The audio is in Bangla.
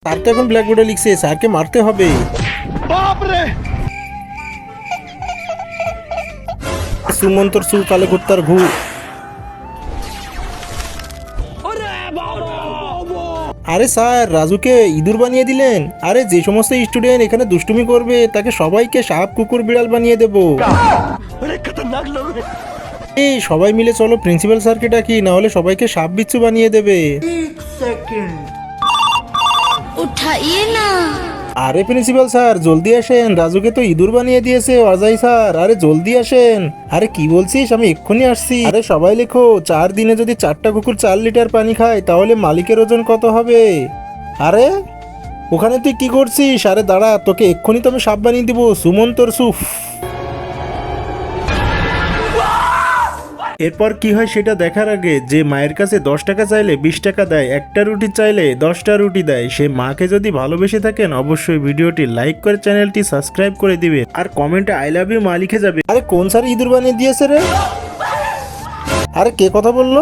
স্যার তো এখন ব্ল্যাকবোর্ডে লিখছে, স্যারকে মারতে হবে। সুমন্তর সু কালে কুত্তার ঘু। আরে স্যার, রাজুকে ইঁদুর বানিয়ে দিলেন। আরে যে সমস্ত স্টুডেন্ট এখানে দুষ্টুমি করবে তাকে সবাইকে সাপ কুকুর বিড়াল বানিয়ে দেবো। এই সবাই মিলে চলো প্রিন্সিপাল স্যারকে ডাকি, না হলে সবাইকে সাপ বিচ্ছু বানিয়ে দেবে। उठाइए ना। আরে প্রিন্সিপাল স্যার জলদি আসেন, রাজুকে তো ইঁদুর বানিয়ে দিয়েছে অজয় স্যার। আরে জলদি আসেন। আরে কি বলছিস, আমি এক্ষুনি আসছি। আরে সবাই লেখো, 4 দিনে যদি 4টা কুকুর 4 লিটার পানি খায় তাহলে মালিকের ওজন কত হবে? আরে ওখানে তুই কি করছিস? আরে দাঁড়া, তোকে এক্ষুনি তো আমি সাপ বানিয়ে দিব। সুমন্তর সুফ। এরপর কি হয় সেটা দেখার আগে, যে মায়ের কাছে 10 টাকা চাইলে 20 টাকা দেয়, একটা রুটি চাইলে 10টা রুটি দেয়, সে মাকে যদি ভালোবেসে থাকেন অবশ্যই ভিডিওটি লাইক করে চ্যানেলটি সাবস্ক্রাইব করে দিবেন আর কমেন্টে আই লাভ ইউ মা লিখে যাবে। আরে কোন স্যার ইঁদুর বানিয়ে দিয়েছে রে? আরে কে কথা বললো?